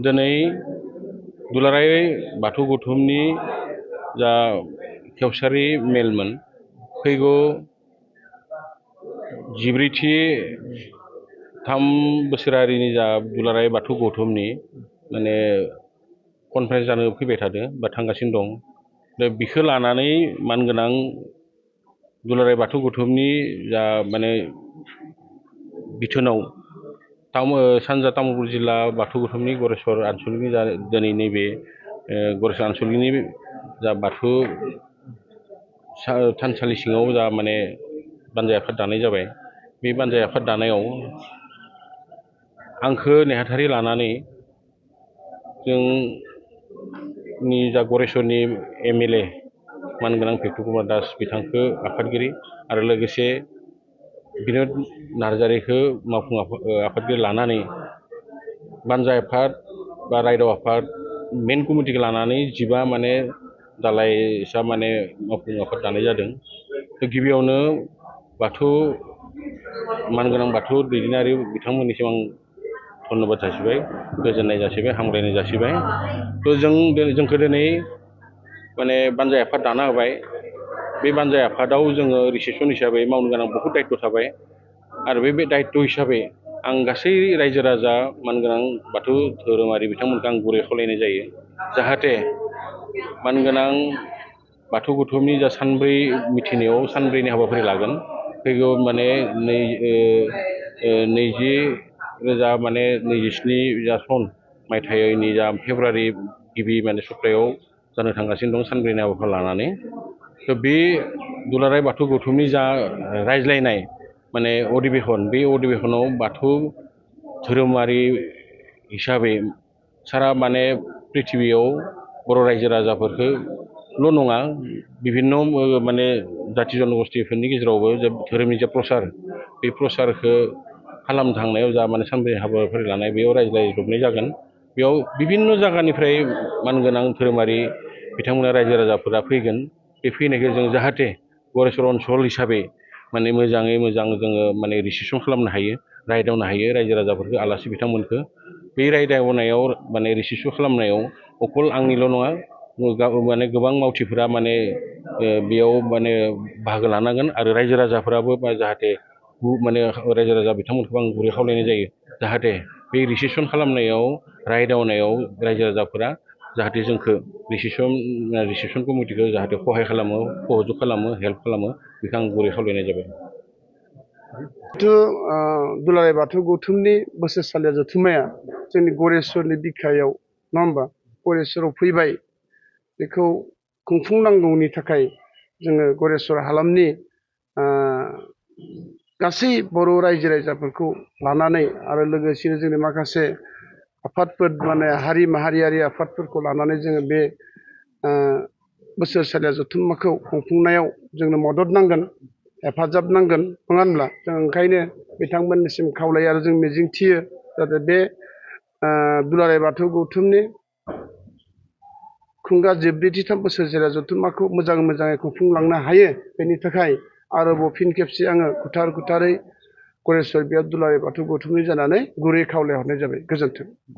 दिनै दुलाराय बाथौ गौथुमनि जा खेवसारि मेलमोन फैगौ 14थि 3 बोसोरारिनि जा दुलाराय बाथौ गौथुमनि माने कनफारेन्स जानो फैबाय थादों बा थांगासिनो दं। दा बिखौ लानानै मानगोनां दुलाराय बाथौ गौथुमनि जा माने बिथोनाव सानजा तामुलपुर जिल्ला बाथौ गौथुमनि गरेस्वर आनसलिकनि जा दिनै नैबे गरेस्वर आनसलिकनि जा बाथौ थानसालि सिङाव जा माने बानजाय आफाद दानाय जाबाय। बे बानजाय आफाद दानायाव आंखो नेहाथारि लानानै जोंनि जा गरेस्वरनि MLA मानगोनां फेक्टु कुमार दास बिथांखौ आफादगिरि आरो लोगोसे बिनोद नार्जारिखौ मावफुं आफादगिरि लानानै बानजाय आफाद बा रायदाव आफाद मेन कमिटिखौ लानानै 15 माने दालाइसा माने मावफुं आफाद दानाय जादों। गिबियावनो बाथौ मानगोनां बाथौ दैदेनारि बिथांमोननिसिम आं धन्यबाद जासिबाय, गोजोननाय जासिबाय, हामलायनाय जासिबाय। जोंखौ दिनै माने बानजाय आफाद दाना होबाय। बे बानजाय आफादाव जोङो रिसेपसन हिसाबै मावनो गोनां बहुद दायित्व थाबाय आरो बे दायित्व हिसाबै आं गासै रायजो राजा मानगोनां बाथौ धोरोमारि बिथांमोनखौ आं गुरै खावलायनाय जायो जाहाथे मानगोनां बाथौ गौथुमनि जा सानब्रै मिथिनायाव सानब्रैनि हाबाफारि लागोन। फैगौ माने 2027 मायथाइनि जा फेब्रुवारि गिबि माने सप्तायाव जानो थांगासिनो दं सानब्रैनि हाबाफारि लानानै। बे दुलाराय बाथौ गौथुमनि जा रायज्लायनाय माने अधिबेशन, बे अधिबेशनाव बाथौ धोरोमारि हिसाबै सारा माने पृथिबियाव बर' रायजो राजाफोरखौल' नङा बिभिन्न माने जाथि जनगोष्ठीफोरनि गेजेरावबो धोरोमनि जा प्रसार, बे प्रसारखौ खालामनो थांनायाव जा माने सानब्रै हाबाफारि लानाय बेयाव रायज्लायजोबनाय जागोन। बेयाव बिभिन्न जायगानिफ्राय मानगोनां धोरोमारि बिथांमोना रायजो राजाफोरा फैगोन। बे फैनायखौ जों जाहाथे गरेस्वर ओनसोल हिसाबै माने मोजाङै मोजां जोङो माने रिसेपसन खालामनो हायो, रायदावनो हायो रायजो राजाफोरखौ, आलासि बिथांमोनखौ। बे रायदावनायाव माने रिसेपसन खालामनायाव अकल आंनिल' नङा माने गोबां मावथिफोरा माने बेयाव माने बाहागो लानांगोन आरो रायजो राजाफोराबो जाहाथे माने रायजो राजा बिथांमोनखौ आं गुरै खावलायनाय जायो जाहाथे बे रिसेपसन खालामनायाव रायदावनायाव रायजो राजाफोरा जाहाथे जोंखौ रिसेपसन कमिटिखौ जाहाथे सहाय खालामो, सहजुग खालामो, हेल्प खालामो, बेखौ आं गुरै खावलायनाय जाबाय। दुलाराय बाथौ गौथुमनि बोसोरसालिया जथुम्माया जोंनि गरेस्वरनि बिखायाव नङा होमबा गरेस्वराव फैबाय। बेखौ खुंफुंनांगौनि थाखाय जोङो गरेस्वर हालामनि गासै बर' रायजो राजाफोरखौ लानानै आरो लोगोसेनो जोंनि माखासे आफादफोर माने हारि माहारियारि आफादफोरखौ लानानै जोङो बे बोसोरसालिया जथुम्माखौ खुंफुंनायाव जोंनो मदद नांगोन, हेफाजाब नांगोन, नङा होनब्ला? जों ओंखायनो बिथांमोननिसिम खावलायो आरो जों मिजिंथियो जाहाथे बे दुलाराय बाथौ गौथुमनि खुंगा 14थि बोसोरसालिया जथुम्माखौ मोजाङै खुंफुंलांनो हायो। बेनि थाखाय आरोबाव फिन खेबसे आङो गोथारै गरेस्वर बियाद दुलाराय बाथौ गौथुमनि जानानै गुरै खावलायहरनाय जाबाय। गोजोन्थों।